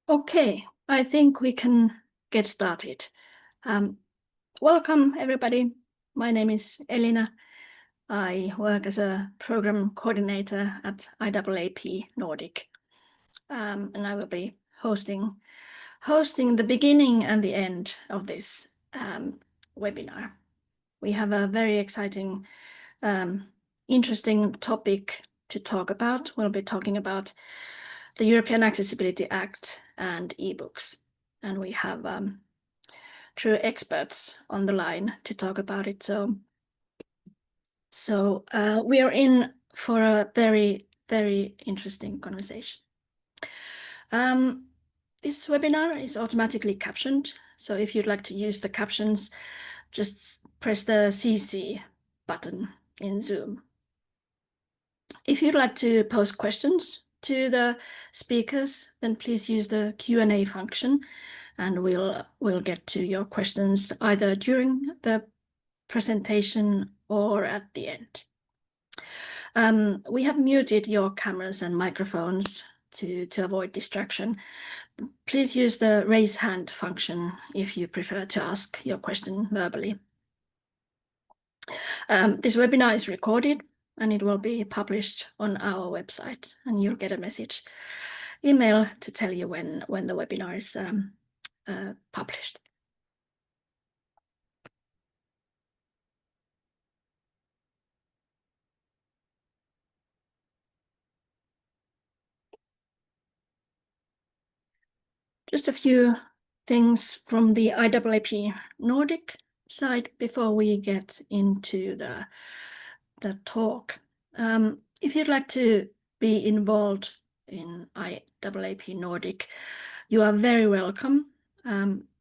Okay, I think we can get started. Welcome, everybody. My name is Elina. I work as a program coordinator at IAAP Nordic, and I will be hosting the beginning and the end of this webinar. We have a very exciting, interesting topic to talk about. We'll be talking about the European Accessibility Act and ebooks, and we have true experts on the line to talk about it. So we are in for a very, very interesting conversation. This webinar is automatically captioned, so if you'd like to use the captions, just press the CC button in Zoom. If you'd like to post questions to the speakers, then please use the Q&A function, and we'll get to your questions either during the presentation or at the end. We have muted your cameras and microphones to avoid distraction. Please use the raise hand function if you prefer to ask your question verbally. This webinar is recorded and it will be published on our website, and you'll get a message email to tell you when the webinar is published. Just a few things from the IAAP Nordic side before we get into the talk. If you'd like to be involved in IAAP Nordic, you are very welcome.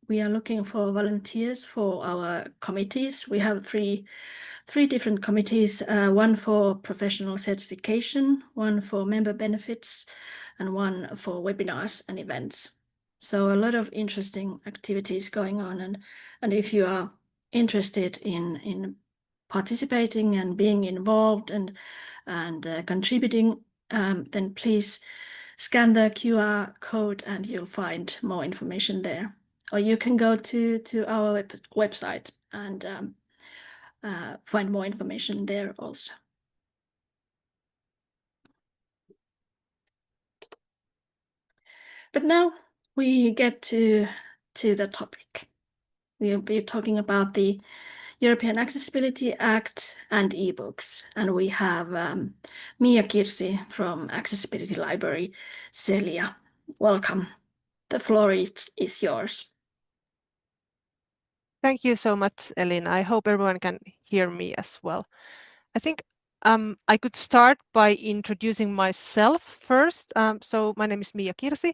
We are looking for volunteers for our committees. We have three different committees, one for professional certification, one for member benefits, and one for webinars and events. So a lot of interesting activities going on, and if you are interested in participating and being involved and contributing, then please scan the QR code and you'll find more information there. Or you can go to our website and find more information there also. But now we get to the topic. We'll be talking about the European Accessibility Act and ebooks, and we have Mia Kirsi from Accessibility Library, Celia. Welcome. The floor is yours. Thank you so much, Elina. I hope everyone can hear me as well. I think I could start by introducing myself first. So my name is Mia Kirsi,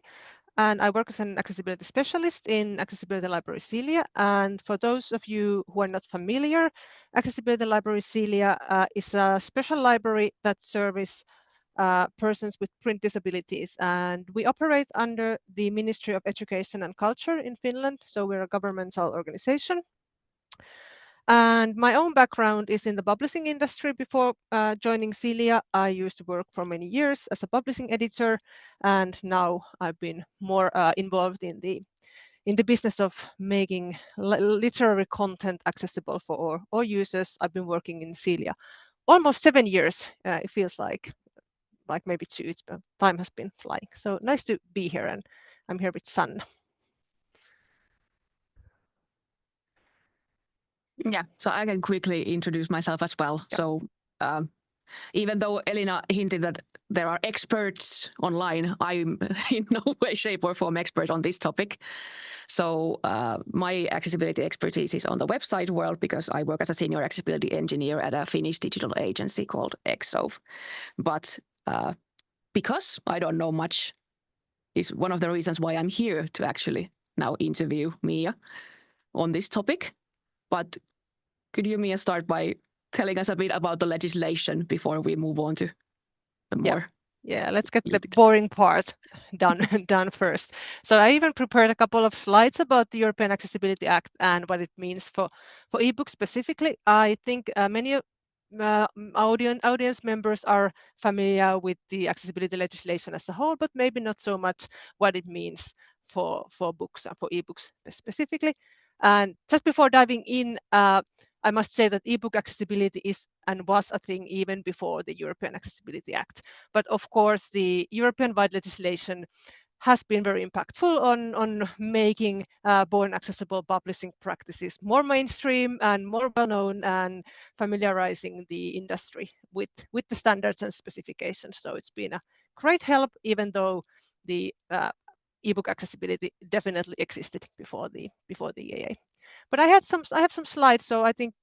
and I work as an accessibility specialist in Accessibility Library Celia. And for those of you who are not familiar, Accessibility Library Celia is a special library that serves persons with print disabilities. And we operate under the Ministry of Education and Culture in Finland. So we're a governmental organization. And my own background is in the publishing industry. Before joining Celia, I used to work for many years as a publishing editor, and now I've been more involved in the business of making literary content accessible for all users. I've been working in Celia almost 7 years. It feels like maybe 2. Time has been flying. So nice to be here, and I'm here with Sanna. Yeah, so I can quickly introduce myself as well. Yeah. So even though Elina hinted that there are experts online, I'm in no way, shape or form expert on this topic. So my accessibility expertise is on the website world because I work as a senior accessibility engineer at a Finnish digital agency called Exov. But because I don't know much is one of the reasons why I'm here to actually now interview Mia on this topic. But could you, Mia, start by telling us a bit about the legislation before we move on to the more? Yeah, let's get the boring part done first. So I even prepared a couple of slides about the European Accessibility Act and what it means for ebooks specifically. I think many audience members are familiar with the accessibility legislation as a whole, but maybe not so much what it means for books and for ebooks specifically. And just before diving in, I must say that ebook accessibility is and was a thing even before the European Accessibility Act. But of course, the European-wide legislation has been very impactful on making born accessible publishing practices more mainstream and more well-known, and familiarizing the industry with the standards and specifications. So it's been a great help, even though the ebook accessibility definitely existed before the EAA. But I have some slides, so I think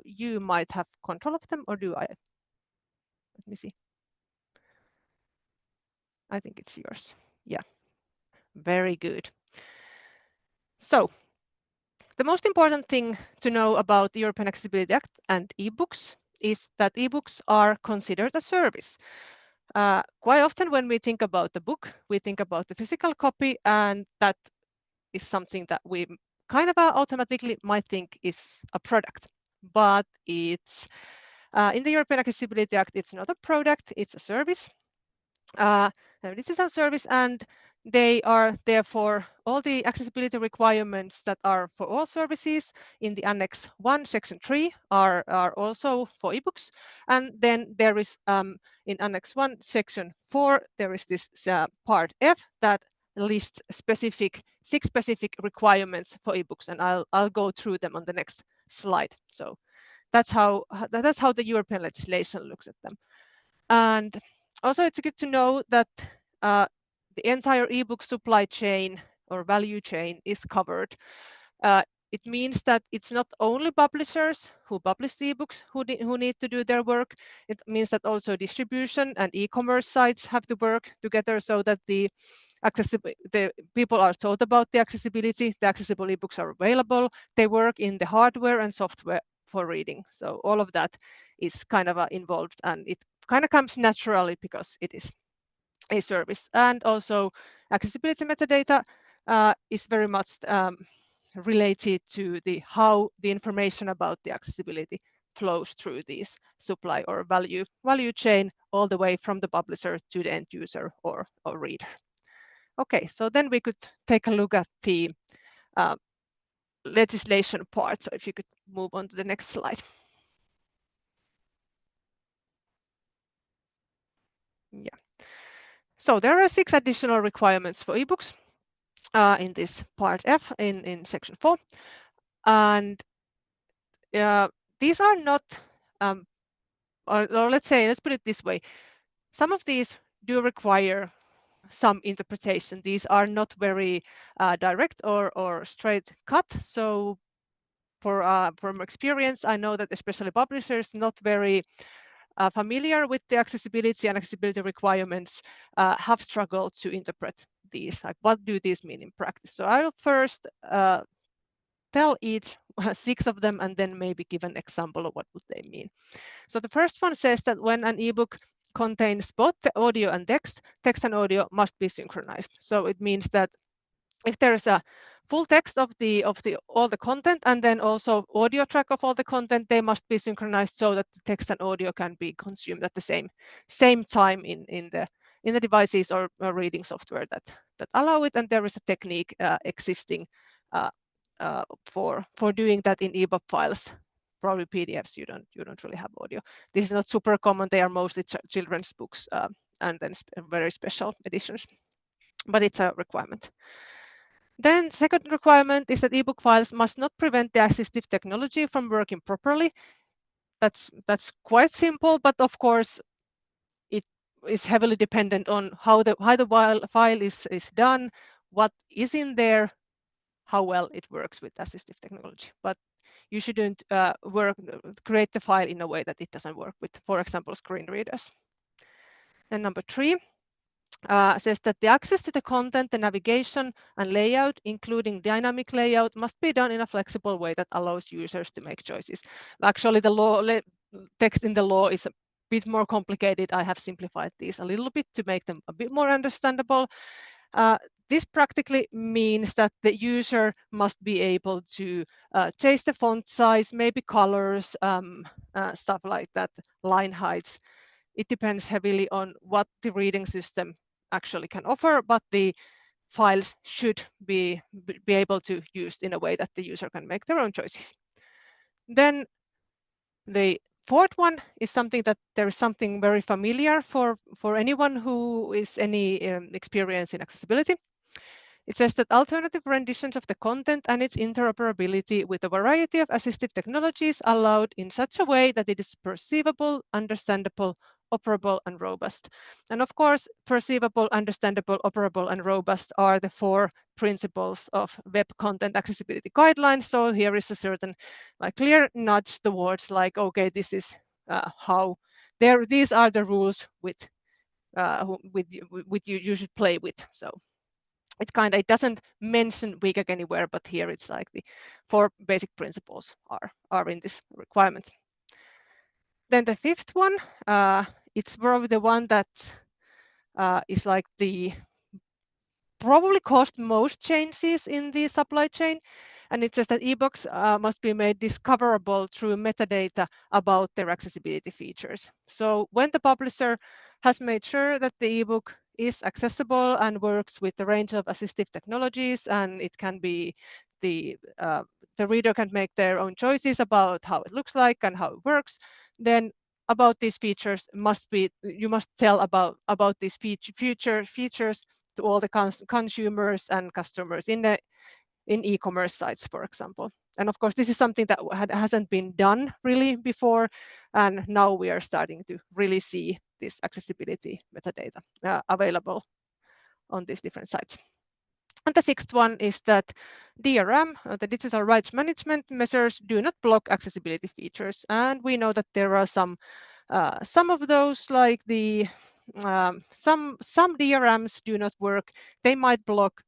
you might have control of them, or do I? Let me see. I think it's yours. Yeah. Very good. So the most important thing to know about the European Accessibility Act and ebooks is that ebooks are considered a service. Quite often when we think about the book, we think about the physical copy, and that is something that we kind of automatically might think is a product. But it's in the European Accessibility Act, it's not a product, it's a service. This is a service, and they are therefore all the accessibility requirements that are for all services in the Annex 1, Section 3 are also for ebooks. And then there is in Annex 1, Section 4, there is this Part F that lists six specific requirements for ebooks, and I'll go through them on the next slide. So that's how the European legislation looks at them. And also, it's good to know that the entire ebook supply chain or value chain is covered. It means that it's not only publishers who publish the ebooks who need to do their work. It means that also distribution and e-commerce sites have to work together so that the people are taught about the accessibility. The accessible ebooks are available. They work in the hardware and software for reading. So all of that is kind of involved, and it kind of comes naturally because it is a service. And also accessibility metadata is very much related to how the information about the accessibility flows through this supply or value chain all the way from the publisher to the end user or reader. Okay, so then we could take a look at the legislation part. So if you could move on to the next slide. Yeah. So there are 6 additional requirements for ebooks in this Part F in Section 4. And these are not, or let's put it this way. Some of these do require some interpretation. These are not very direct or straight cut. So from experience, I know that especially publishers not very familiar with the accessibility and accessibility requirements have struggled to interpret these. Like, what do these mean in practice? So I'll first tell each 6 of them, and then maybe give an example of what would they mean. So the first one says that when an ebook contains both the audio and text and audio must be synchronized. So it means that if there is a full text of all the content and then also audio track of all the content, they must be synchronized so that the text and audio can be consumed at the same time in the devices or reading software that allow it. And there is a technique existing for doing that in EPUB files. Probably PDFs, you don't really have audio. This is not super common. They are mostly children's books and then very special editions, but it's a requirement. Then second requirement is that ebook files must not prevent the assistive technology from working properly. That's quite simple, but of course it is heavily dependent on how the file is done, what is in there, how well it works with assistive technology. But you shouldn't create the file in a way that it doesn't work with, for example, screen readers. And number 3 says that the access to the content, the navigation and layout, including dynamic layout, must be done in a flexible way that allows users to make choices. Actually, the text in the law is a bit more complicated. I have simplified these a little bit to make them a bit more understandable. This practically means that the user must be able to change the font size, maybe colors, stuff like that, line heights. It depends heavily on what the reading system actually can offer, but the files should be able to use in a way that the user can make their own choices. Then the fourth one is something that there is something very familiar for anyone who is any experience in accessibility. It says that alternative renditions of the content and its interoperability with a variety of assistive technologies allowed in such a way that it is perceivable, understandable, operable, and robust. And of course, perceivable, understandable, operable, and robust are the 4 principles of web content accessibility guidelines. So here is a certain clear nudge towards okay, this is how these are the rules with you should play with. So it doesn't mention WCAG anywhere, but here it's like the 4 basic principles are in this requirement. Then the 5th one, it's probably the one that is like the probably caused most changes in the supply chain. And it says that ebooks must be made discoverable through metadata about their accessibility features. So when the publisher has made sure that the ebook is accessible and works with a range of assistive technologies, and it can be the reader can make their own choices about how it looks like and how it works, then about these features you must tell about these features to all the consumers and customers in e-commerce sites, for example. And of course, this is something that hasn't been done really before, and now we are starting to really see this accessibility metadata available on these different sites. And the 6th one is that DRM, the digital rights management measures, do not block accessibility features. And we know that there are some of those, like the some DRMs do not work. They might block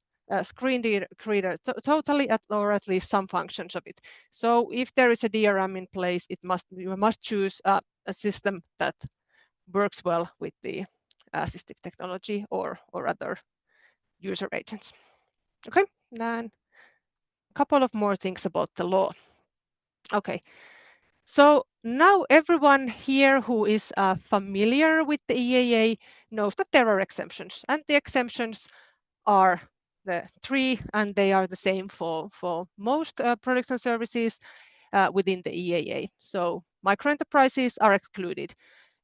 screen reader totally, or at least some functions of it. So if there is a DRM in place, you must choose a system that works well with the assistive technology or other user agents. Okay, then a couple of more things about the law. Okay, so now everyone here who is familiar with the EAA knows that there are exemptions, and the exemptions are the 3, and they are the same for most products and services within the EAA. So microenterprises are excluded.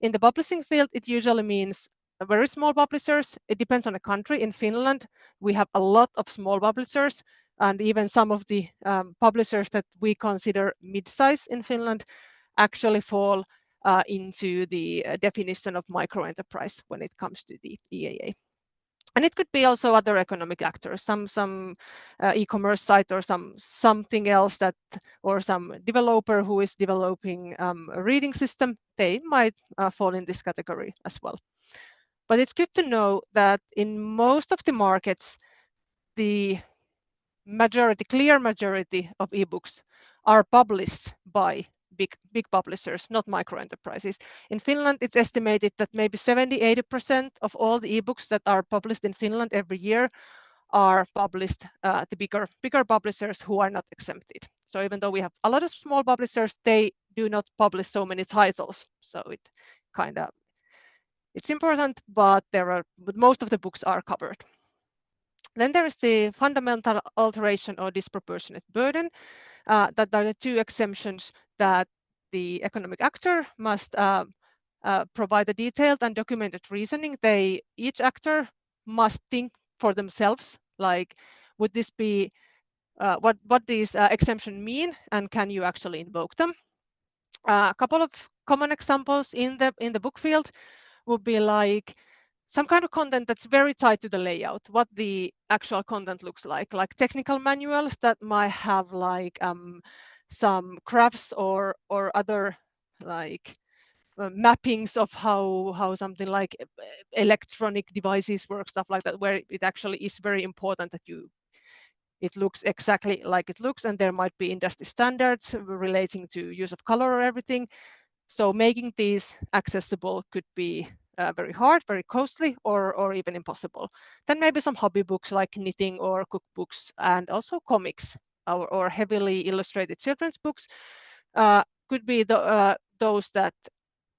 In the publishing field, it usually means very small publishers. It depends on the country. In Finland, we have a lot of small publishers, and even some of the publishers that we consider mid-size in Finland actually fall into the definition of microenterprise when it comes to the EAA. And it could be also other economic actors, some e-commerce site or something else or some developer who is developing a reading system. They might fall in this category as well. But it's good to know that in most of the markets, the clear majority of ebooks are published by big publishers, not microenterprises. In Finland, it's estimated that maybe 70–80% of all the ebooks that are published in Finland every year are published to bigger publishers who are not exempted. So even though we have a lot of small publishers, they do not publish so many titles. So it's important, but most of the books are covered. Then there is the fundamental alteration or disproportionate burden. That are the 2 exemptions that the economic actor must provide a detailed and documented reasoning. Each actor must think for themselves, like, would this be what these exemptions mean, and can you actually invoke them? A couple of common examples in the book field would be like some kind of content that's very tied to the layout, what the actual content looks like technical manuals that might have like some graphs or other like mappings of how something like electronic devices work, stuff like that, where it actually is very important that it looks exactly like it looks, and there might be industry standards relating to use of color or everything. So making these accessible could be very hard, very costly, or even impossible. Then maybe some hobby books like knitting or cookbooks, and also comics or heavily illustrated children's books could be those that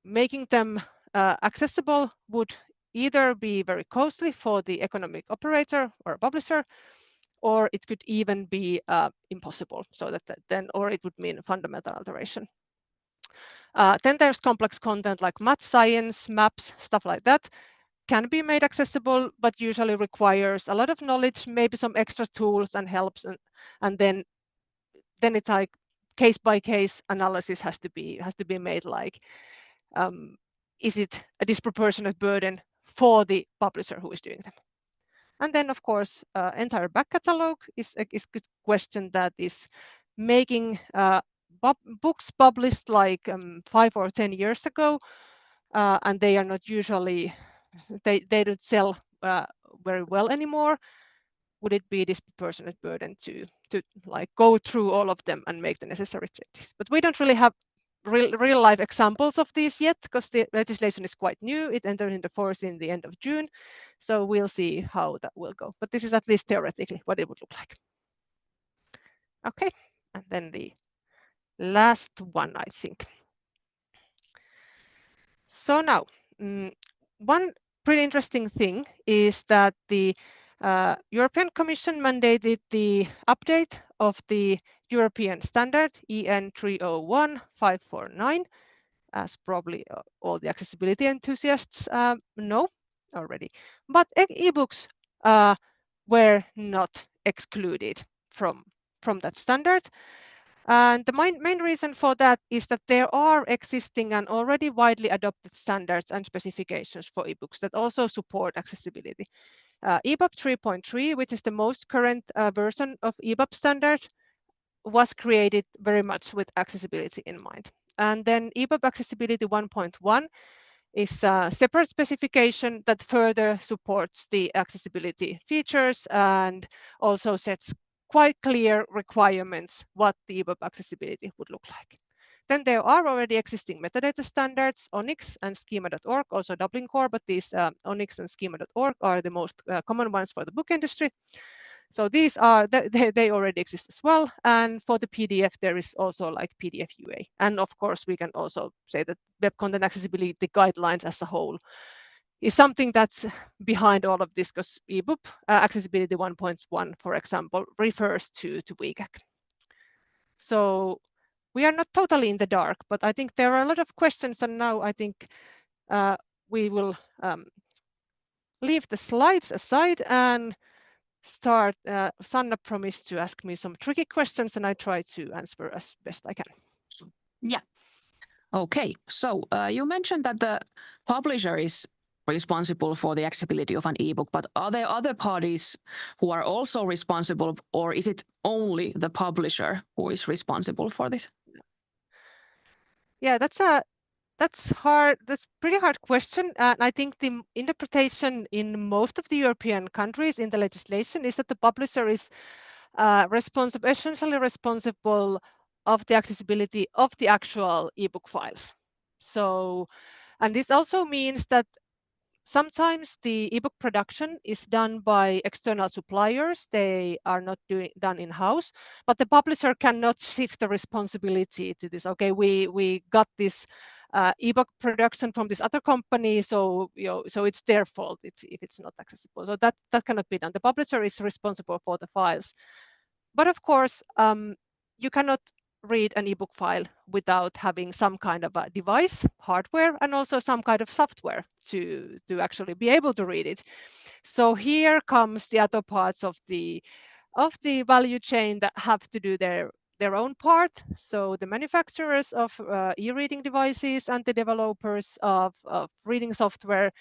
making them accessible would either be very costly for the economic operator or publisher, or it could even be impossible. So or it would mean fundamental alteration. Then there's complex content like math, science, maps, stuff like that, can be made accessible, but usually requires a lot of knowledge, maybe some extra tools and helps, and then it's like case by case analysis has to be made. Like, is it a disproportionate burden for the publisher who is doing them? And then, of course, entire back catalog is a good question that is making books published like 5 or 10 years ago, and they are not usually, they don't sell very well anymore. Would it be a disproportionate burden to like go through all of them and make the necessary changes? But we don't really have real life examples of these yet, because the legislation is quite new. It entered into force in the end of June, so we'll see how that will go. But this is at least theoretically what it would look like. Okay, and then the last one, I think. So now, one pretty interesting thing is that the European Commission mandated the update of the European standard EN 301-549, as probably all the accessibility enthusiasts know already. But ebooks were not excluded from that standard. And the main reason for that is that there are existing and already widely adopted standards and specifications for ebooks that also support accessibility. EPUB 3.3, which is the most current version of EPUB standard, was created very much with accessibility in mind. And then EPUB Accessibility 1.1 is a separate specification that further supports the accessibility features and also sets quite clear requirements what the EPUB accessibility would look like. Then there are already existing metadata standards, ONIX and schema.org, also Dublin Core, but these ONIX and schema.org are the most common ones for the book industry. So these are, they already exist as well. And for the PDF, there is also like PDF UA. And of course, we can also say that web content accessibility guidelines as a whole is something that's behind all of this, because EPUB accessibility 1.1, for example, refers to WCAG. So we are not totally in the dark, but I think there are a lot of questions. And now I think we will leave the slides aside and start. Sanna promised to ask me some tricky questions, and I try to answer as best I can. Yeah. Okay. So you mentioned that the publisher is responsible for the accessibility of an ebook, but are there other parties who are also responsible, or is it only the publisher who is responsible for this? Yeah, that's hard. That's pretty hard question. And I think the interpretation in most of the European countries in the legislation is that the publisher is essentially responsible of the accessibility of the actual ebook files. So, and this also means that sometimes the ebook production is done by external suppliers. They are not done in-house, but the publisher cannot shift the responsibility to this. Okay, we got this ebook production from this other company, so so it's their fault if it's not accessible. So that cannot be done. The publisher is responsible for the files, but of course you cannot read an ebook file without having some kind of a device, hardware, and also some kind of software to actually be able to read it. So here comes the other parts of the value chain that have to do their own part. So the manufacturers of e-reading devices and the developers of reading software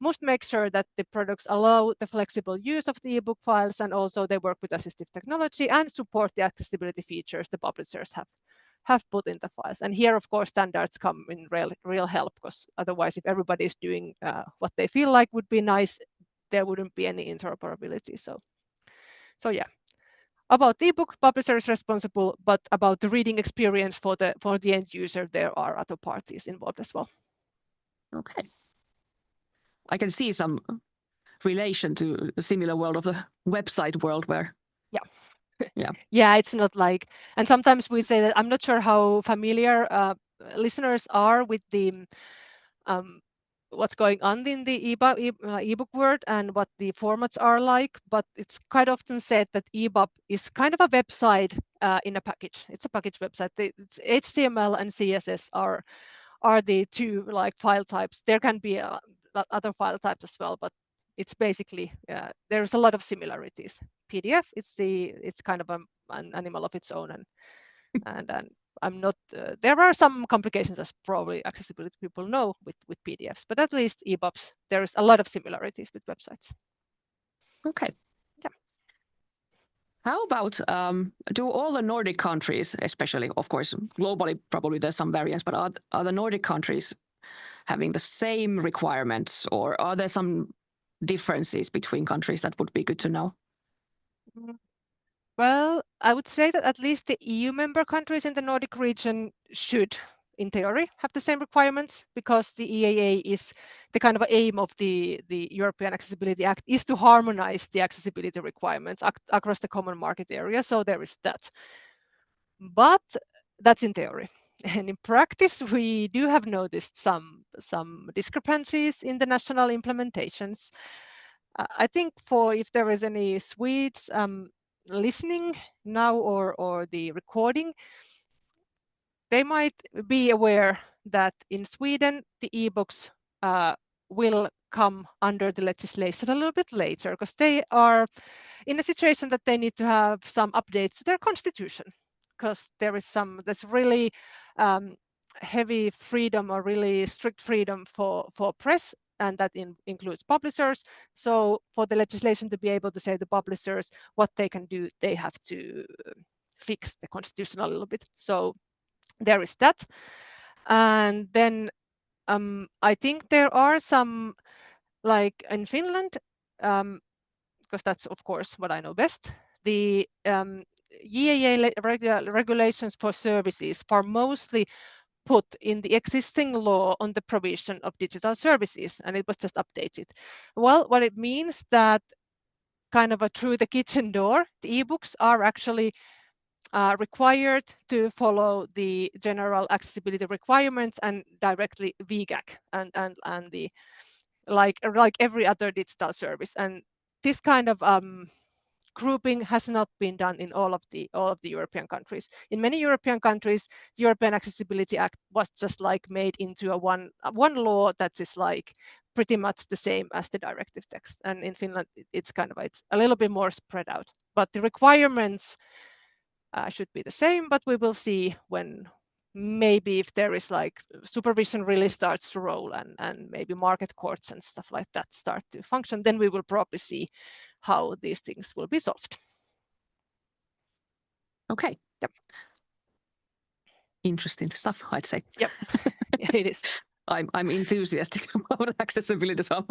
must make sure that the products allow the flexible use of the ebook files, and also they work with assistive technology and support the accessibility features the publishers have put in the files. And here, of course, standards come in real help, because otherwise, if everybody is doing what they feel like would be nice, there wouldn't be any interoperability. So yeah, about the ebook, publisher is responsible, but about the reading experience for the end user, there are other parties involved as well. Okay. I can see some relation to a similar world of the website world where. Yeah, it's not like, and sometimes we say that I'm not sure how familiar listeners are with the what's going on in the ebook world and what the formats are like, but it's quite often said that EPUB is kind of a website in a package. It's a package website. It's HTML and CSS are the two like file types. There can be other file types as well, but it's basically there's a lot of similarities. PDF, it's kind of an animal of its own, and I'm not. There are some complications, as probably accessibility people know with PDFs, but at least EPUBs, there's a lot of similarities with websites. Okay. Yeah. How about do all the Nordic countries, especially, of course, globally, probably there's some variance, but are the Nordic countries having the same requirements, or are there some differences between countries that would be good to know? Well, I would say that at least the EU member countries in the Nordic region should, in theory, have the same requirements, because the EAA is the kind of aim of the European Accessibility Act is to harmonize the accessibility requirements across the common market area. So there is that. But that's in theory. And in practice, we do have noticed some discrepancies in the national implementations. I think if there is any Swedes listening now or the recording, they might be aware that in Sweden, the ebooks will come under the legislation a little bit later, because they are in a situation that they need to have some updates to their constitution, because there's really heavy freedom or really strict freedom for press, and that includes publishers. So for the legislation to be able to say to publishers what they can do, they have to fix the constitution a little bit. So there is that. And then I think there are some, like in Finland, because that's of course what I know best, the EAA regulations for services are mostly put in the existing law on the provision of digital services, and it was just updated. Well, what it means that kind of through the kitchen door, the ebooks are actually required to follow the general accessibility requirements and directly VGAC and the like every other digital service. And this kind of grouping has not been done in all of the European countries. In many European countries, European Accessibility Act was just like made into a one law that is like pretty much the same as the directive text. And in Finland, it's a little bit more spread out. But the requirements should be the same, but we will see when maybe if there is like supervision really starts to roll and maybe market courts and stuff like that start to function, then we will probably see how these things will be solved. Okay. Yep. Interesting stuff, I'd say. Yep, it is. I'm enthusiastic about accessibility. So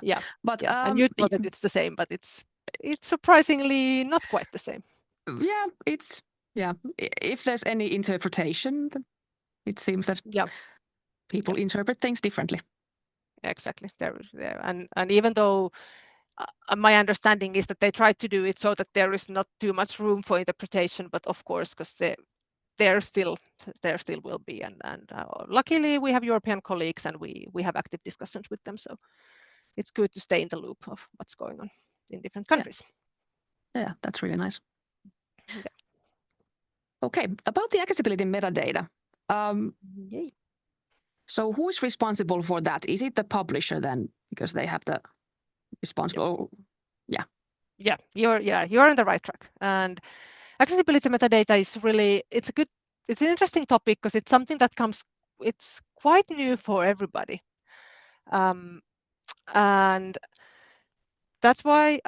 Yeah. But and you know that it's the same, but it's surprisingly not quite the same. Yeah, if there's any interpretation, it seems that people interpret things differently. Exactly. And even though my understanding is that they try to do it so that there is not too much room for interpretation, but of course, because there still will be, and luckily we have European colleagues and we have active discussions with them, so it's good to stay in the loop of what's going on in different countries. Yeah, that's really nice. Yeah. Okay, about the accessibility metadata. So who is responsible for that? Is it the publisher then, because they have the responsible? Yeah, you're on the right track. And accessibility metadata is really it's an interesting topic, because it's something that it's quite new for everybody, and that's why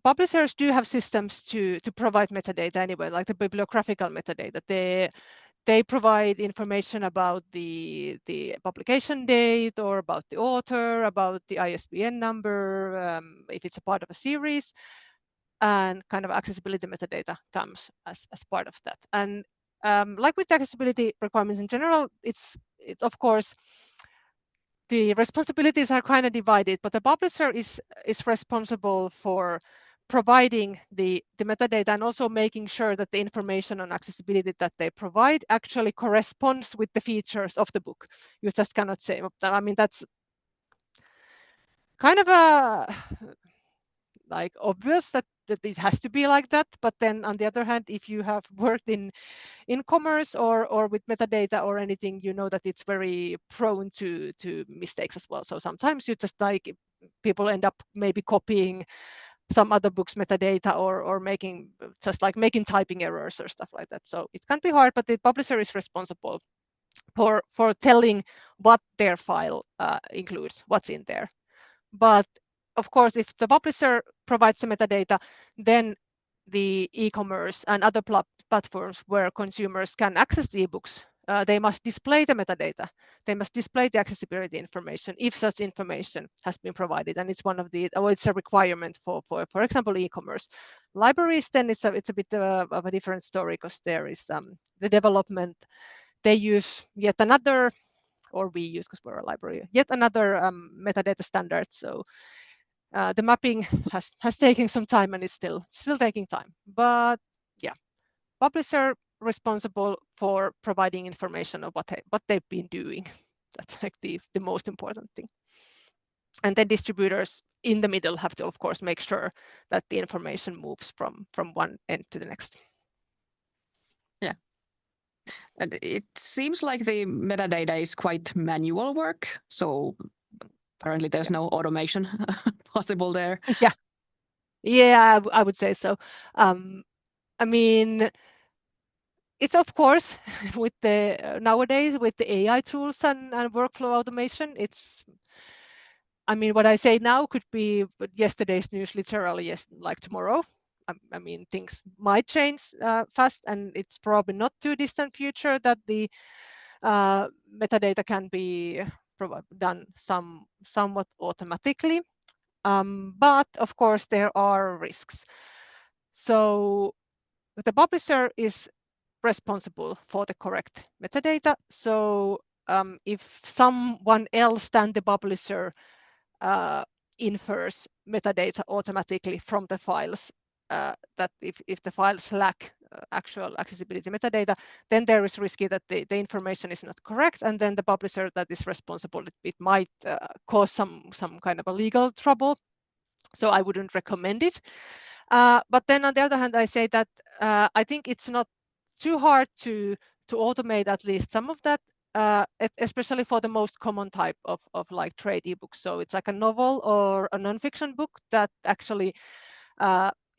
publishers do have systems to provide metadata anyway, like the bibliographical metadata. They provide information about the publication date, or about the author, about the ISBN number, if it's a part of a series, and kind of accessibility metadata comes as part of that. And like with accessibility requirements in general, it's of course the responsibilities are kind of divided, but the publisher is responsible for providing the metadata and also making sure that the information on accessibility that they provide actually corresponds with the features of the book. You just cannot say, I mean, that's kind of a like obvious that it has to be like that. But then on the other hand, if you have worked in commerce or with metadata or anything, you know that it's very prone to mistakes as well. So sometimes you just like people end up maybe copying some other book's metadata or making typing errors or stuff like that. So it can be hard, but the publisher is responsible for telling what their file includes, what's in there. But of course, if the publisher provides the metadata, then the e-commerce and other platforms where consumers can access the ebooks, they must display the metadata. They must display the accessibility information if such information has been provided, and it's one of the, or it's a requirement for example, e-commerce. Libraries, then it's a bit of a different story, because there is the development. They use yet another, or we use, because we're a library, yet another metadata standard. So the mapping has taken some time and is still taking time. But yeah, publisher responsible for providing information of what they've been doing. That's like the most important thing. And then distributors in the middle have to, of course, make sure that the information moves from one end to the next. Yeah. And it seems like the metadata is quite manual work. So apparently there's no automation possible there. Yeah, I would say so. I mean, it's of course with the nowadays with the AI tools and workflow automation, it's, I mean, what I say now could be yesterday's news literally, like tomorrow. I mean, things might change fast, and it's probably not too distant future that the metadata can be done somewhat automatically. But of course, there are risks. So the publisher is responsible for the correct metadata. So if someone else than the publisher infers metadata automatically from the files, that if the files lack actual accessibility metadata, then there is risky that the information is not correct, and then the publisher that is responsible, it might cause some kind of a legal trouble. So I wouldn't recommend it. But then on the other hand, I say that I think it's not too hard to automate at least some of that, especially for the most common type of like trade ebooks. So it's like a novel or a nonfiction book that actually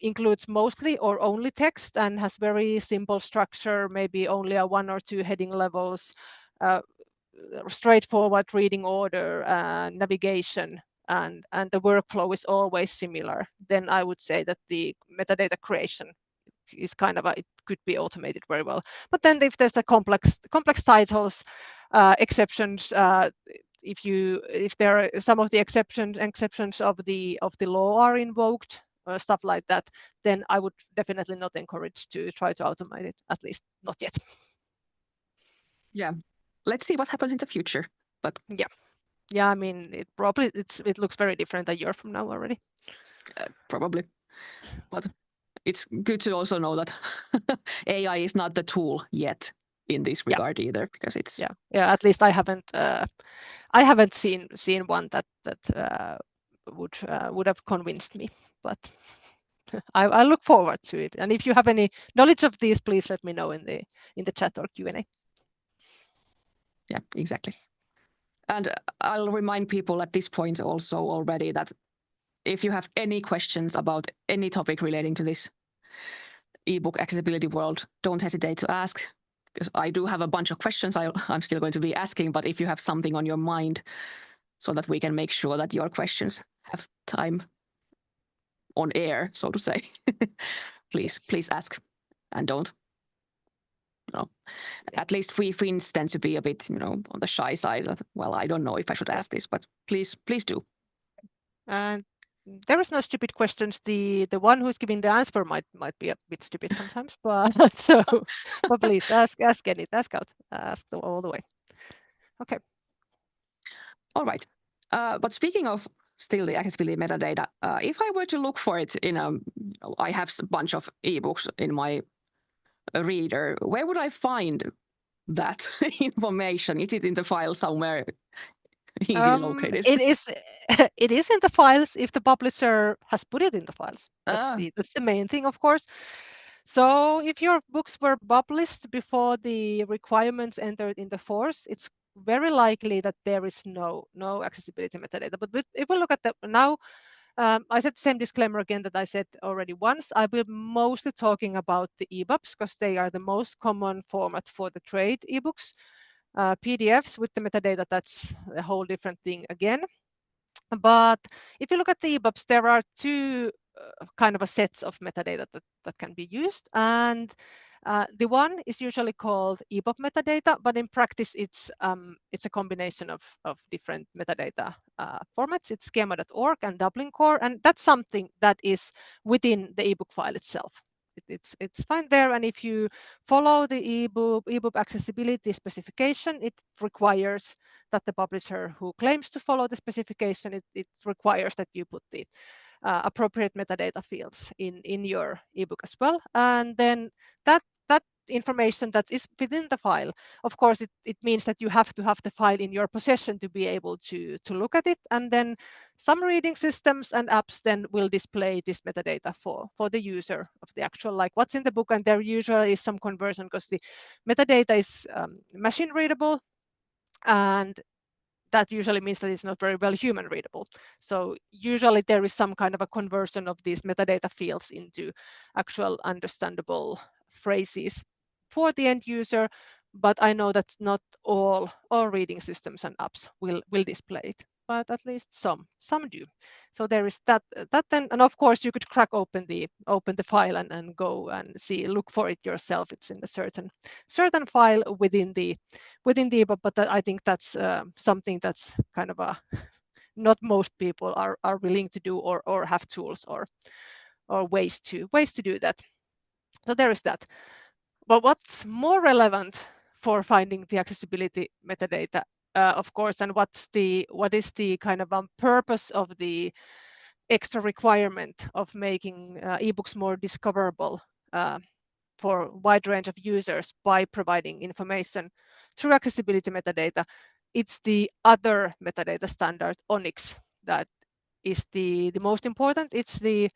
includes mostly or only text and has very simple structure, maybe only a 1 or 2 heading levels, straightforward reading order, navigation, and the workflow is always similar. Then I would say that the metadata creation is kind of it could be automated very well. But then if there's a complex titles, exceptions, if there are some of the exceptions of the law are invoked, stuff like that, then I would definitely not encourage to try to automate it, at least not yet. Yeah, let's see what happens in the future. But yeah, I mean, it looks very different a year from now already. Probably, but it's good to also know that AI is not the tool yet in this regard either, because it's At least I haven't seen one that would have convinced me, but I look forward to it. And if you have any knowledge of these, please let me know in the chat or Q&A. Yeah, exactly. And I'll remind people at this point also already that if you have any questions about any topic relating to this ebook accessibility world, don't hesitate to ask, because I do have a bunch of questions I'm still going to be asking, but if you have something on your mind so that we can make sure that your questions have time on air, so to say, please ask, and don't. At least we Finns tend to be a bit, on the shy side. That, well, I don't know if I should ask this, but please do. And there is no stupid questions. The one who's giving the answer might be a bit stupid sometimes, but but please ask out, ask all the way. Okay. All right. But speaking of still the accessibility metadata. If I were to look for it I have a bunch of ebooks in my reader, where would I find that information? Is it in the file somewhere easily located? It is. It is in the files if the publisher has put it in the files. That's the main thing, of course. So if your books were published before the requirements entered into force, it's very likely that there is no accessibility metadata. But if we look at the now, I said the same disclaimer again that I said already once. I will mostly talking about the EPUBs because they are the most common format for the trade ebooks. PDFs with the metadata, that's a whole different thing again. But if you look at the EPUBs, there are two kind of a sets of metadata that can be used. And the one is usually called EPUB metadata, but in practice, it's a combination of different metadata formats. It's schema.org and Dublin Core, and that's something that is within the ebook file itself. It's fine there, and if you follow the ebook accessibility specification, it requires that the publisher who claims to follow the specification, it requires that you put the appropriate metadata fields in your ebook as well. And then that information that is within the file, of course, it means that you have to have the file in your possession to be able to look at it. And then some reading systems and apps then will display this metadata for the user of the actual, like what's in the book. And there usually is some conversion because the metadata is machine readable, and that usually means that it's not very well human readable. So usually there is some kind of a conversion of these metadata fields into actual understandable phrases for the end user, but I know that not all reading systems and apps will display it, but at least some do. So there is that then, and of course you could crack open the file and go and look for it yourself. It's in a certain file within the EPUB, but I think that's something that's kind of not most people are willing to do or have tools or ways to do that. So there is that. But what's more relevant for finding the accessibility metadata, of course, and what is the kind of purpose of the extra requirement of making ebooks more discoverable for a wide range of users by providing information through accessibility metadata? It's the other metadata standard, ONIX, that is the most important. It's the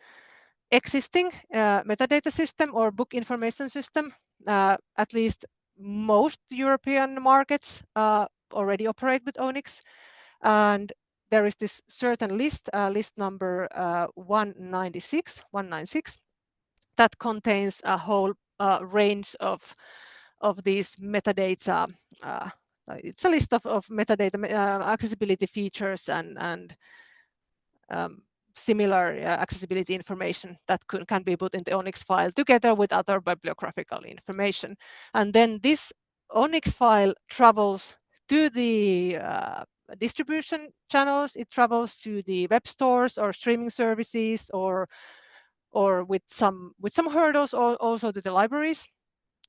existing metadata system or book information system. At least most European markets already operate with ONIX. And there is this certain list number 196, that contains a whole range of these metadata. It's a list of metadata accessibility features and similar accessibility information that can be put in the ONIX file together with other bibliographical information. And then this ONIX file travels to the distribution channels. It travels to the web stores or streaming services, or with some hurdles, or also to the libraries.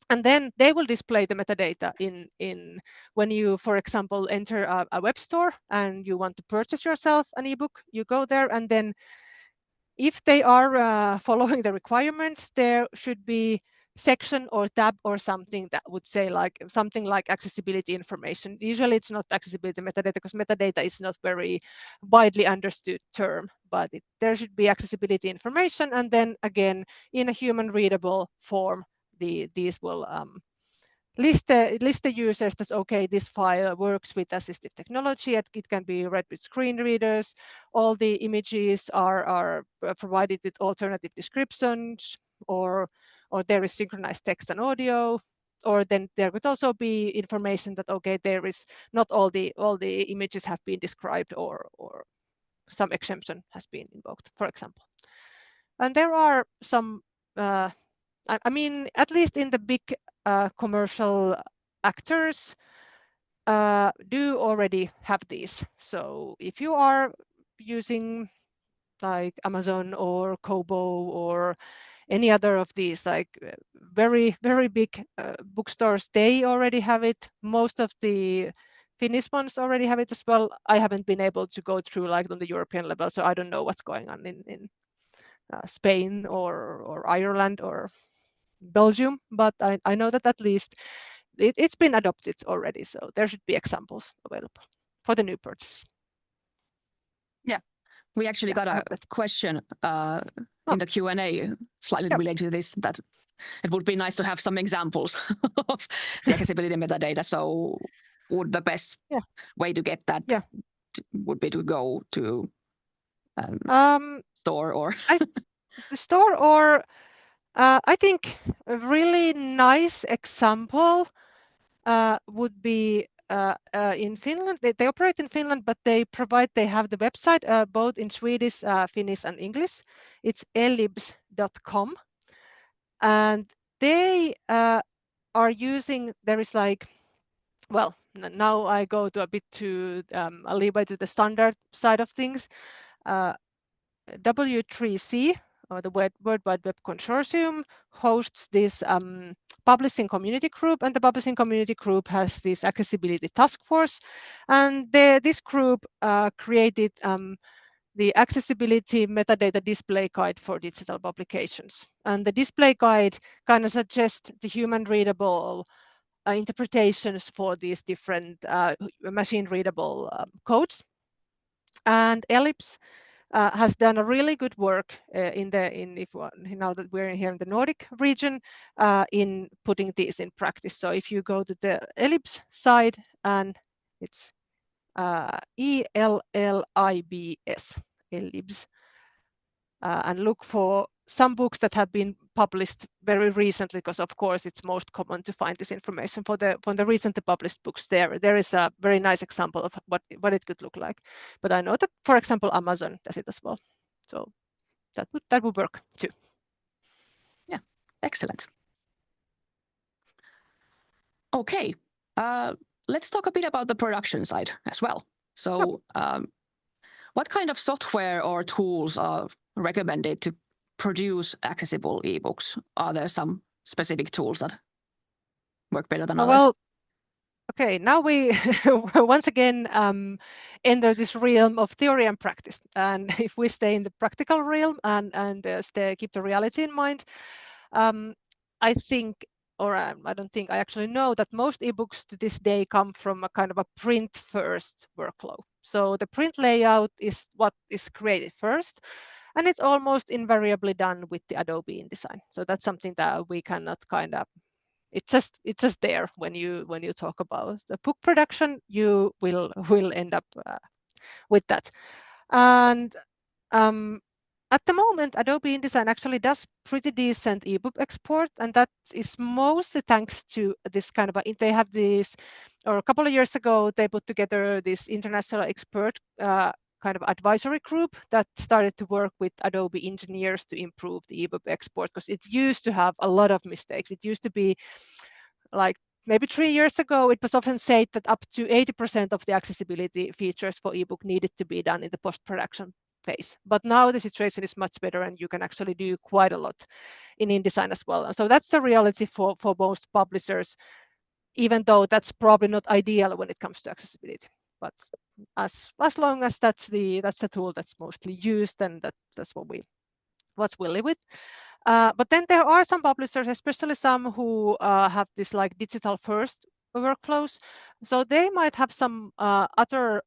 And then they will display the metadata in when you, for example, enter a web store and you want to purchase yourself an ebook. You go there, and then if they are following the requirements, there should be section or tab or something that would say something like accessibility information. Usually it's not accessibility metadata, because metadata is not very widely understood term, but there should be accessibility information. And then again, in a human readable form, these will list the users that's okay, this file works with assistive technology. It can be read with screen readers. All the images are provided with alternative descriptions, or there is synchronized text and audio. Or then there could also be information that okay, there is not all the images have been described, or some exemption has been invoked, for example. And there are some I mean, at least in the big commercial actors do already have these. So if you are using like Amazon or Kobo or any other of these like very, very big bookstores, they already have it. Most of the Finnish ones already have it as well. I haven't been able to go through like on the European level, so I don't know what's going on in Spain or Ireland or Belgium, but I know that at least it's been adopted already, so there should be examples available for the new purchases. Yeah, we actually got a question in the Q&A slightly related to this, that it would be nice to have some examples of the accessibility metadata. So would the best way to get that would be to go to store or the store, or I think a really nice example would be in Finland. They operate in Finland, but they have the website both in Swedish, Finnish, and English. It's elibs.com, and they are using. There is like, well, now I go to a bit to a little bit to the standard side of things. W3C, or the World Wide Web Consortium, hosts this publishing community group, and the publishing community group has this accessibility task force, and this group created the accessibility metadata display guide for digital publications. And the display guide kind of suggests the human readable interpretations for these different machine readable codes. And Ellipse has done a really good work now that we're here in the Nordic region in putting this in practice. So if you go to the Ellipse side, and it's ELLIBS, Ellipse, and look for some books that have been published very recently, because of course it's most common to find this information for the recently published books. There is a very nice example of what it could look like. But I know that, for example, Amazon does it as well. So that would work too. Yeah, excellent. Okay, let's talk a bit about the production side as well. So what kind of software or tools are recommended to produce accessible ebooks? Are there some specific tools that work better than others? Well, okay, now we once again enter this realm of theory and practice. And if we stay in the practical realm and keep the reality in mind, I think, or I don't think, I actually know that most ebooks to this day come from a kind of a print first workflow. So the print layout is what is created first, and it's almost invariably done with the Adobe InDesign. So that's something that we cannot kind of, it's just there when you talk about the book production, you will end up with that. And at the moment, Adobe InDesign actually does pretty decent ebook export, and that is mostly thanks to this kind of they have this, or a couple of years ago, they put together this international expert kind of advisory group that started to work with Adobe engineers to improve the ebook export, because it used to have a lot of mistakes. It used to be like maybe 3 years ago, it was often said that up to 80% of the accessibility features for ebook needed to be done in the post-production phase. But now the situation is much better, and you can actually do quite a lot in InDesign as well. And so that's the reality for most publishers, even though that's probably not ideal when it comes to accessibility. But as long as that's the tool that's mostly used, and that's what we live with. But then there are some publishers, especially some who have this like digital first workflows. So they might have some other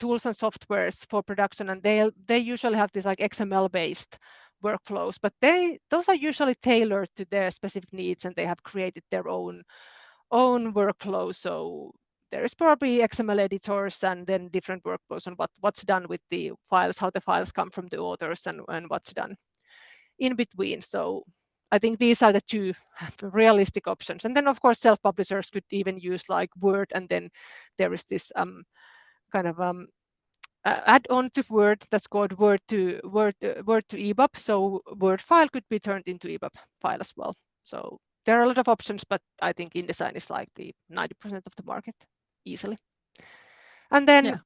tools and softwares for production, and they usually have this like XML based workflows, but those are usually tailored to their specific needs, and they have created their own workflow. So there is probably XML editors and then different workflows on what's done with the files, how the files come from the authors, and what's done in between. So I think these are the two realistic options. And then of course self-publishers could even use like Word, and then there is this kind of add-on to Word that's called Word to EPUB. So Word file could be turned into EPUB file as well. So there are a lot of options, but I think InDesign is like the 90% of the market easily. And then,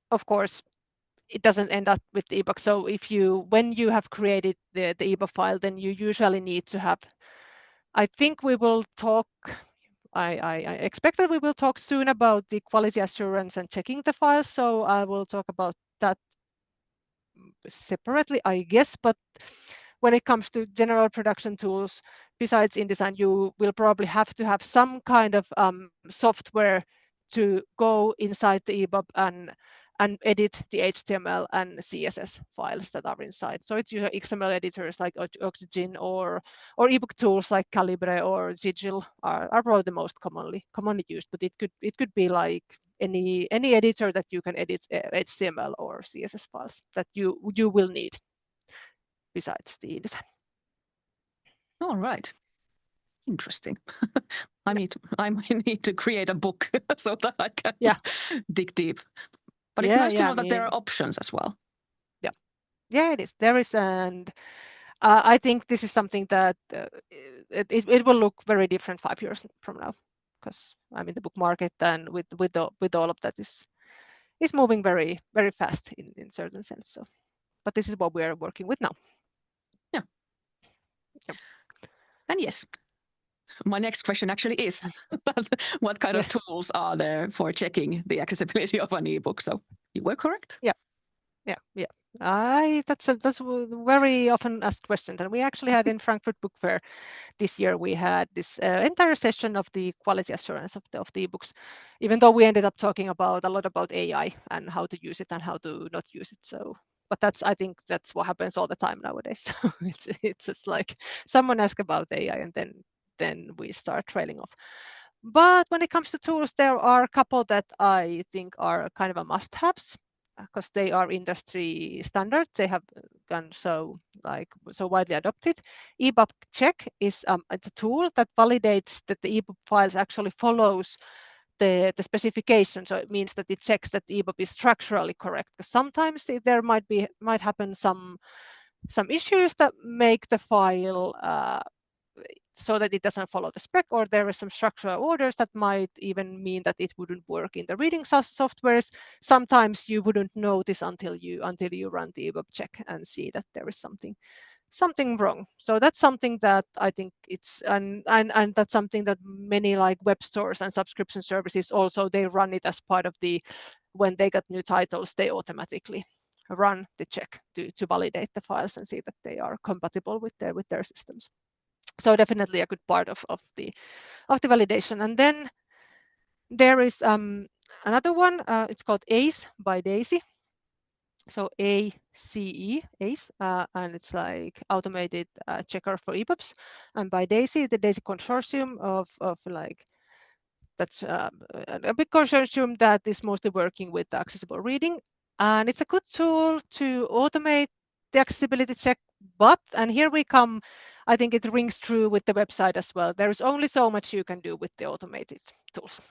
of course, it doesn't end up with the ebook. So when you have created the ebook file, then you usually need to have, I think we will talk I expect that we will talk soon about the quality assurance and checking the files. So I will talk about that separately, I guess. But when it comes to general production tools, besides InDesign, you will probably have to have some kind of software to go inside the EPUB and edit the HTML and CSS files that are inside. So it's usually XML editors like Oxygen or ebook tools like Calibre or Gigil are probably the most commonly used. But it could be like any editor that you can edit HTML or CSS files that you will need besides the InDesign. All right. Interesting. I might need to create a book so that I can dig deep. But it's nice to know that there are options as well. Yeah, it is. There is, and I think this is something that it will look very different 5 years from now, because I mean the book market and with all of that is moving very, very fast in certain sense. So, but this is what we are working with now. Yeah. And yes, my next question actually is what kind of tools are there for checking the accessibility of an ebook? So you were correct. Yeah. That's a very often asked question, and we actually had in Frankfurt Book Fair this year. We had this entire session of the quality assurance of the ebooks, even though we ended up talking a lot about AI and how to use it and how to not use it. So, but I think that's what happens all the time nowadays. So it's just like someone asks about AI and then we start trailing off. But when it comes to tools, there are a couple that I think are kind of a must-haves, because they are industry standards. They have gone so widely adopted. EPUB check is a tool that validates that the EPUB files actually follows the specification. So it means that it checks that the EPUB is structurally correct. Because sometimes there might happen some issues that make the file so that it doesn't follow the spec, or there are some structural orders that might even mean that it wouldn't work in the reading softwares. Sometimes you wouldn't notice until you run the EPUB check and see that there is something wrong. So that's something that I think it's and that's something that many like web stores and subscription services also, they run it as part of when they get new titles, they automatically run the check to validate the files and see that they are compatible with their systems. So definitely a good part of the validation. And then there is another one. It's called ACE by Daisy. So ACE, and it's like automated checker for EPUBs. And by Daisy, the Daisy consortium of like, that's a big consortium that is mostly working with accessible reading. And it's a good tool to automate the accessibility check. But, and here we come, I think it rings true with the website as well. There is only so much you can do with the automated tools.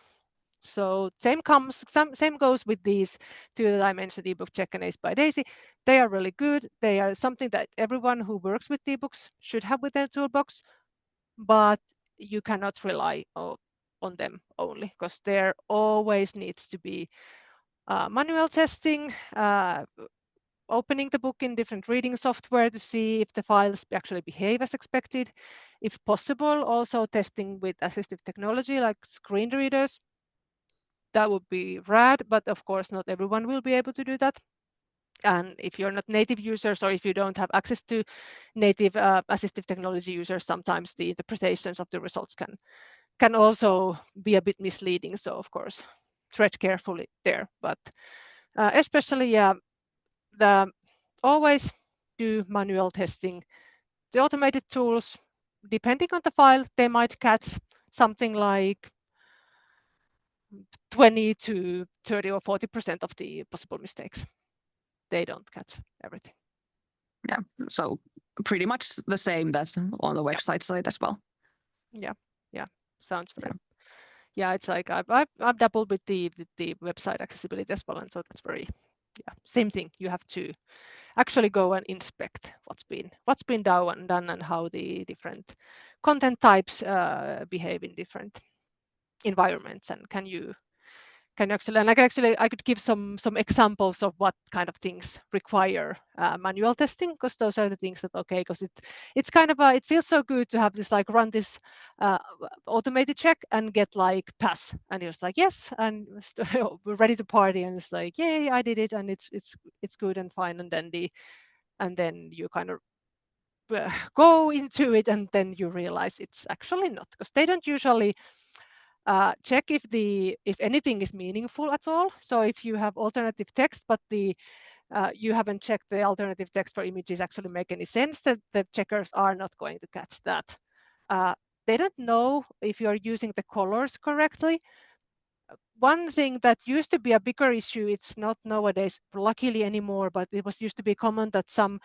So same goes with these two that I mentioned, ebook check and ACE by Daisy. They are really good. They are something that everyone who works with ebooks should have with their toolbox, but you cannot rely on them only, because there always needs to be manual testing, opening the book in different reading software to see if the files actually behave as expected. If possible, also testing with assistive technology like screen readers. That would be rad, but of course not everyone will be able to do that. And if you're not native users, or if you don't have access to native assistive technology users, sometimes the interpretations of the results can also be a bit misleading. So of course, tread carefully there. But especially, always do manual testing. The automated tools, depending on the file, they might catch something like 20 to 30 or 40% of the possible mistakes. They don't catch everything. Yeah, so pretty much the same that's on the website side as well. Yeah, sounds very. Yeah, it's like I've dabbled with the website accessibility as well, and so that's very same thing. You have to actually go and inspect what's been done and how the different content types behave in different environments, and can you actually, and I could give some examples of what kind of things require manual testing, because those are the things that because it's kind of it feels so good to have this like run this automated check and get like pass, and you're just like yes, and we're ready to party, and it's like yay, I did it, and it's good and fine and dandy, and then you kind of go into it, and then you realize it's actually not, because they don't usually check if anything is meaningful at all. So if you have alternative text, but you haven't checked the alternative text for images actually make any sense, that the checkers are not going to catch that. They don't know if you're using the colors correctly. One thing that used to be a bigger issue, it's not nowadays luckily anymore, but it was used to be common that some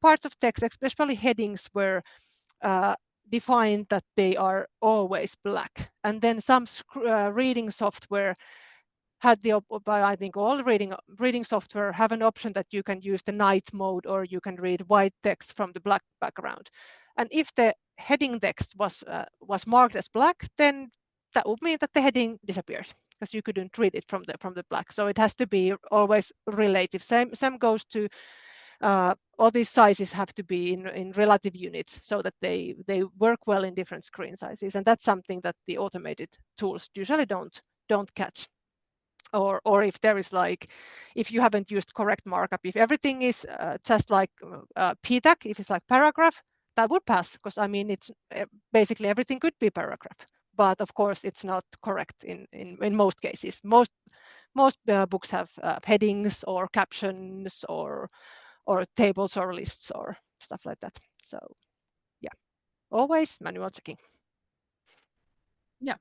parts of text, especially headings, were defined that they are always black, and then some reading software had I think all reading software have an option that you can use the night mode, or you can read white text from the black background. And if the heading text was marked as black, then that would mean that the heading disappeared, because you couldn't read it from the black. So it has to be always relative. Same goes to all these sizes have to be in relative units, so that they work well in different screen sizes, and that's something that the automated tools usually don't catch. Or if there is like, if you haven't used correct markup, if everything is just like p-tag, if it's like paragraph, that would pass, because I mean it's basically everything could be paragraph, but of course it's not correct in most cases. Most books have headings or captions or tables or lists or stuff like that. So yeah, always manual checking. Yeah.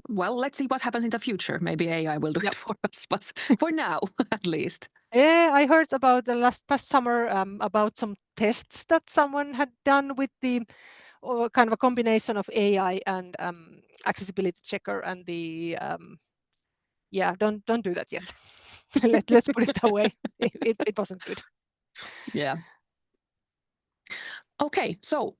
Well, let's see what happens in the future. Maybe AI will do it for us, but for now, at least. Yeah, I heard about the past summer about some tests that someone had done with the kind of a combination of AI and accessibility checker, and the don't do that yet. Let's put it that way. It wasn't good. Yeah. Okay, so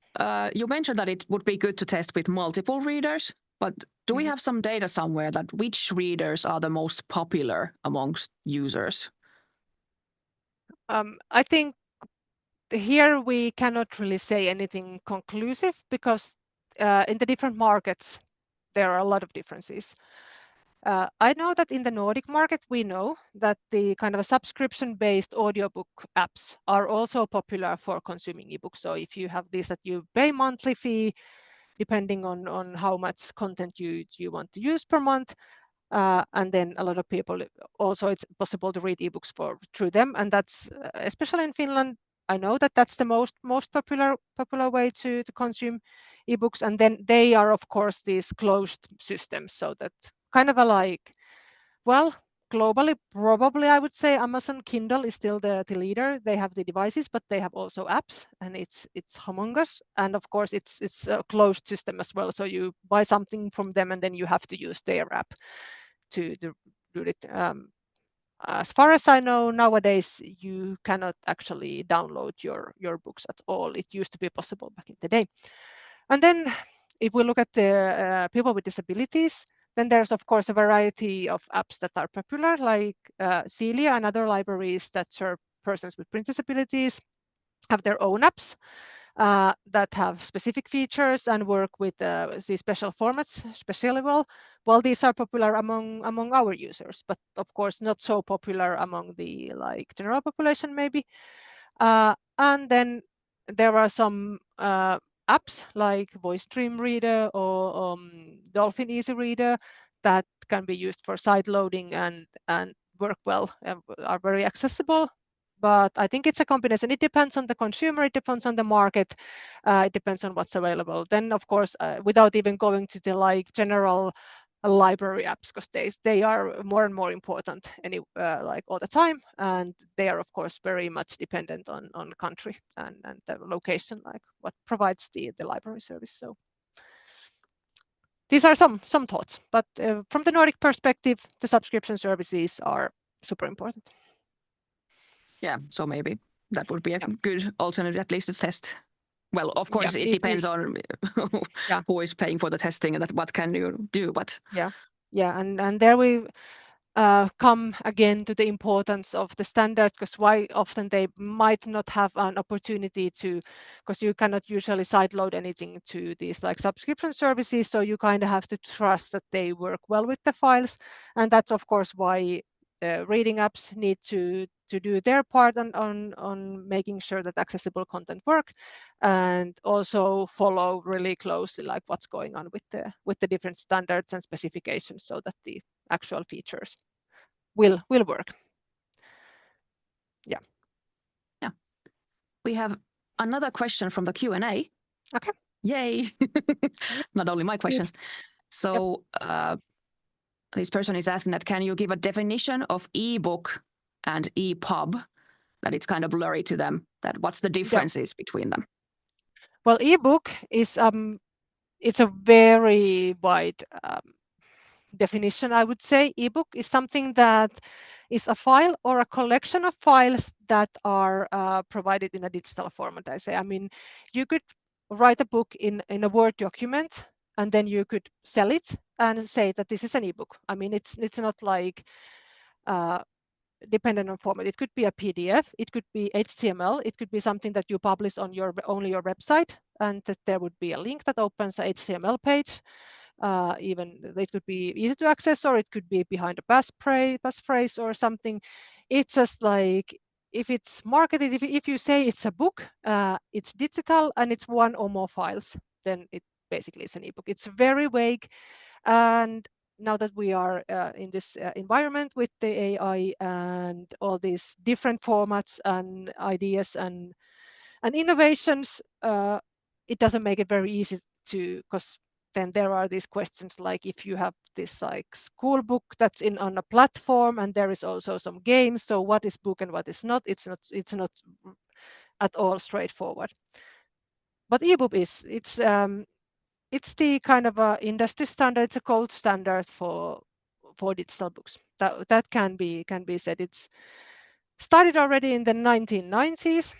you mentioned that it would be good to test with multiple readers, but do we have some data somewhere that which readers are the most popular amongst users? I think here we cannot really say anything conclusive, because in the different markets there are a lot of differences. I know that in the Nordic market, we know that the kind of a subscription-based audiobook apps are also popular for consuming ebooks. So if you have this, that you pay monthly fee, depending on how much content you want to use per month, and then a lot of people also, it's possible to read ebooks through them, and that's especially in Finland. I know that that's the most popular way to consume ebooks, and then they are of course these closed systems, so that kind of a like, well, globally probably I would say Amazon Kindle is still the leader. They have the devices, but they have also apps, and it's humongous, and of course it's a closed system as well. So you buy something from them, and then you have to use their app to do it. As far as I know, nowadays you cannot actually download your books at all. It used to be possible back in the day. And then if we look at the people with disabilities, then there's of course a variety of apps that are popular, like Celia and other libraries that serve persons with print disabilities have their own apps that have specific features and work with these special formats especially well. Well, these are popular among our users, but of course not so popular among the like general population maybe. And then there are some apps like Voice Dream Reader or Dolphin Easy Reader that can be used for side loading and work well and are very accessible. But I think it's a combination. It depends on the consumer, it depends on the market, it depends on what's available. Then of course, without even going to the like general library apps, because they are more and more important like all the time, and they are of course very much dependent on the country and the location, like what provides the library service. So these are some thoughts, but from the Nordic perspective, the subscription services are super important. Yeah, so maybe that would be a good alternative at least to test. Well, of course, it depends on who is paying for the testing and what can you do, but yeah. Yeah, and there we come again to the importance of the standards, because why often they might not have an opportunity to, because you cannot usually sideload anything to these like subscription services, so you kind of have to trust that they work well with the files, and that's of course why reading apps need to do their part on making sure that accessible content work, and also follow really closely like what's going on with the different standards and specifications, so that the actual features will work. Yeah. Yeah. We have another question from the Q&A. Okay. Yay. Not only my questions. So this person is asking that, can you give a definition of ebook and EPUB? That it's kind of blurry to them, that what's the differences between them? Well, ebook is it's a very wide definition, I would say. Ebook is something that is a file or a collection of files that are provided in a digital format. I mean, you could write a book in a Word document, and then you could sell it and say that this is an ebook. I mean, it's not like dependent on format. It could be a PDF, it could be HTML, it could be something that you publish on only your website, and that there would be a link that opens a HTML page. Even it could be easy to access, or it could be behind a passphrase or something. It's just like, if it's marketed, if you say it's a book, it's digital and it's one or more files, then it basically is an ebook. It's very vague, and now that we are in this environment with the AI and all these different formats and ideas and innovations, it doesn't make it very easy to, because then there are these questions like, if you have this like school book that's on a platform and there is also some games, so what is book and what is not? It's not at all straightforward. But ebook it's the kind of a industry standard. It's a gold standard for digital books. That can be said. It's started already in the 1990s.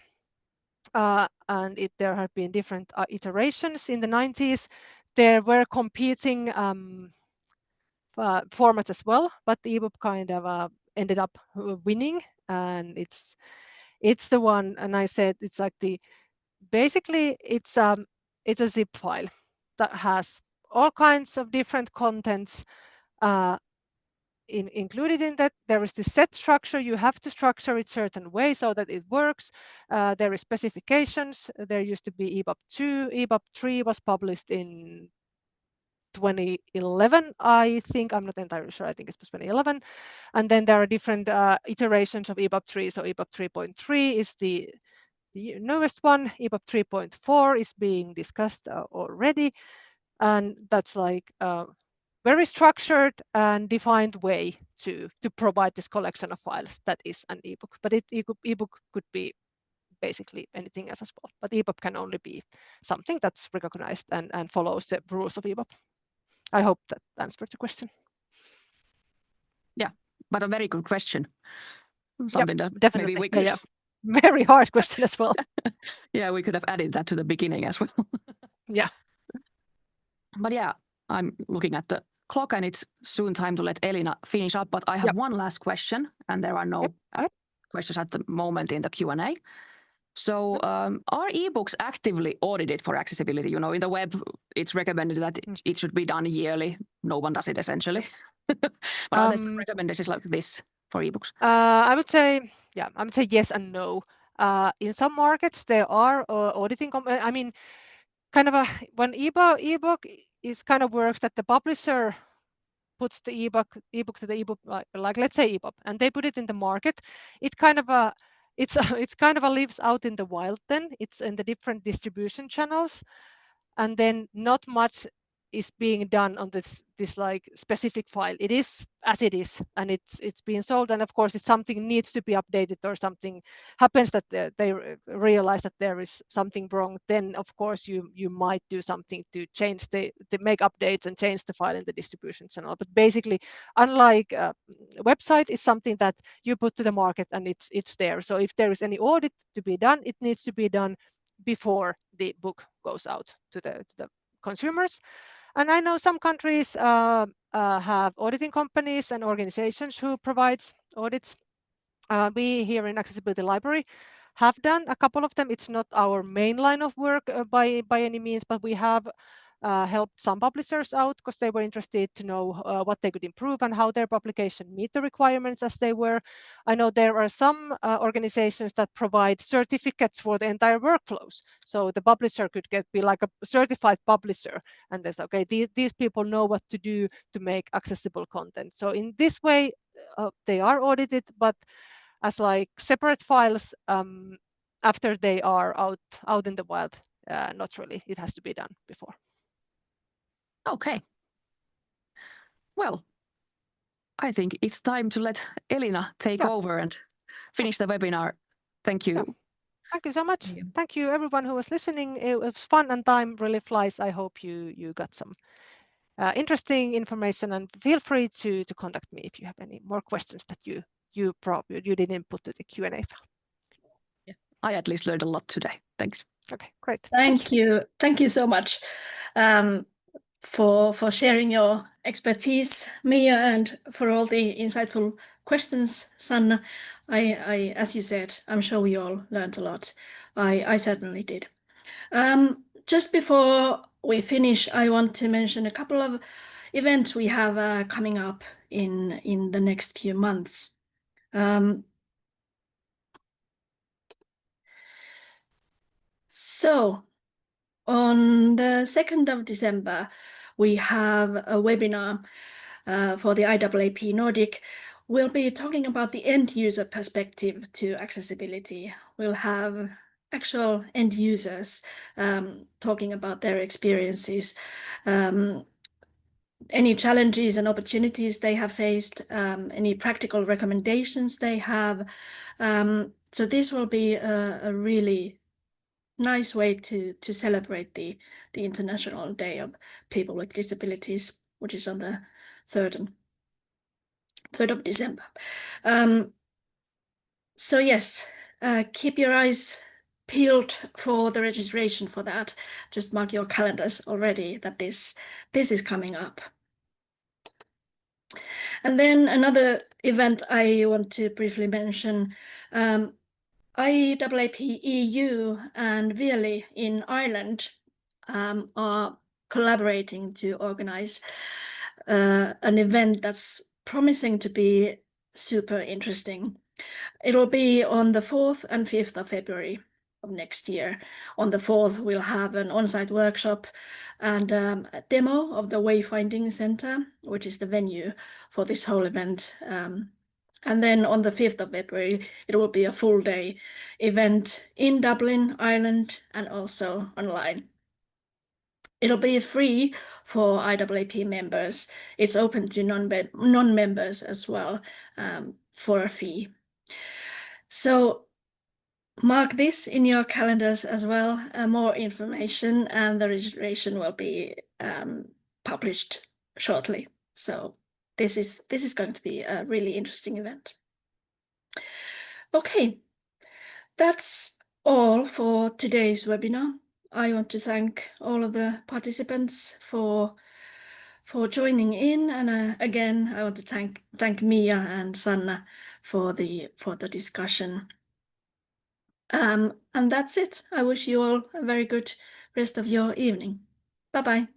And there have been different iterations in the 90s. There were competing formats as well, but the ebook kind of ended up winning, and it's the one. And I said it's like basically it's a zip file that has all kinds of different contents included in that. There is the set structure. You have to structure it certain way so that it works. There is specifications. There used to be EPUB 2. EPUB 3 was published in 2011, I think. I'm not entirely sure. I think it was 2011. And then there are different iterations of EPUB 3. So EPUB 3.3 is the newest one. EPUB 3.4 is being discussed already. And that's like very structured and defined way to provide this collection of files that is an ebook. But ebook could be basically anything else as well. But EPUB can only be something that's recognized and follows the rules of EPUB. I hope that answered the question. Yeah, but a very good question. Something that definitely. maybe we could... Yeah. Very hard question as well. Yeah, we could have added that to the beginning as well. Yeah. But yeah, I'm looking at the clock and it's soon time to let Elina finish up. But I have one last question, and there are no questions at the moment in the Q&A. So are ebooks actively audited for accessibility? You know, in the web, it's recommended that it should be done yearly. No one does it essentially. But are there some recommendations like this for ebooks? I would say yes and no. In some markets, there are auditing. I mean, kind of when ebook is kind of works that the publisher puts the ebook to the ebook, like let's say EPUB, and they put it in the market. It kind of it's kind of lives out in the wild. Then it's in the different distribution channels, and then not much is being done on this like specific file. It is as it is, and it's being sold. And of course, if something needs to be updated or something happens that they realize that there is something wrong, then of course you might do something to change the make updates and change the file in the distribution channel. But basically, unlike website, is something that you put to the market and it's there. So if there is any audit to be done, it needs to be done before the book goes out to the consumers. And I know some countries have auditing companies and organizations who provides audits. We here in Accessibility Library have done a couple of them. It's not our main line of work by any means, but we have helped some publishers out because they were interested to know what they could improve and how their publication meet the requirements as they were. I know there are some organizations that provide certificates for the entire workflows. So the publisher could be like a certified publisher, and there's okay, these people know what to do to make accessible content. So in this way, they are audited, but as like separate files after they are out in the wild, not really. It has to be done before. Okay. Well, I think it's time to let Elina take over and finish the webinar. Thank you. Yeah. Thank you so much. Thank you everyone who was listening. It was fun and time really flies. I hope you got some interesting information, and feel free to contact me if you have any more questions that you didn't put to the Q&A file. Yeah, I at least learned a lot today. Thanks. Okay, great. Thank you. Thank you so much for sharing your expertise, Mia, and for all the insightful questions, Sanna. I as you said, I'm sure we all learned a lot. I certainly did. Just before we finish, I want to mention a couple of events we have coming up in the next few months. So on the 2nd of December, we have a webinar for the IAAP Nordic. We'll be talking about the end user perspective to accessibility. We'll have actual end users talking about their experiences, any challenges and opportunities they have faced, any practical recommendations they have. So this will be a really nice way to celebrate the International Day of People with Disabilities, which is on the 3rd of December. So yes, keep your eyes peeled for the registration for that. Just mark your calendars already that this is coming up. And then another event I want to briefly mention, IAAP EU and VLI in Ireland are collaborating to organize an event that's promising to be super interesting. It'll be on the 4th and 5th of February of next year. On the 4th, we'll have an on-site workshop and a demo of the Wayfinding Center, which is the venue for this whole event. And then on the 5th of February, it will be a full day event in Dublin, Ireland, and also online. It'll be free for IAAP members. It's open to non-members as well for a fee. So mark this in your calendars as well. More information and the registration will be published shortly. So this is going to be a really interesting event. Okay, that's all for today's webinar. I want to thank all of the participants for joining in, and again I want to thank Mia and Sanna for the discussion. And that's it. I wish you all a very good rest of your evening. Bye-bye.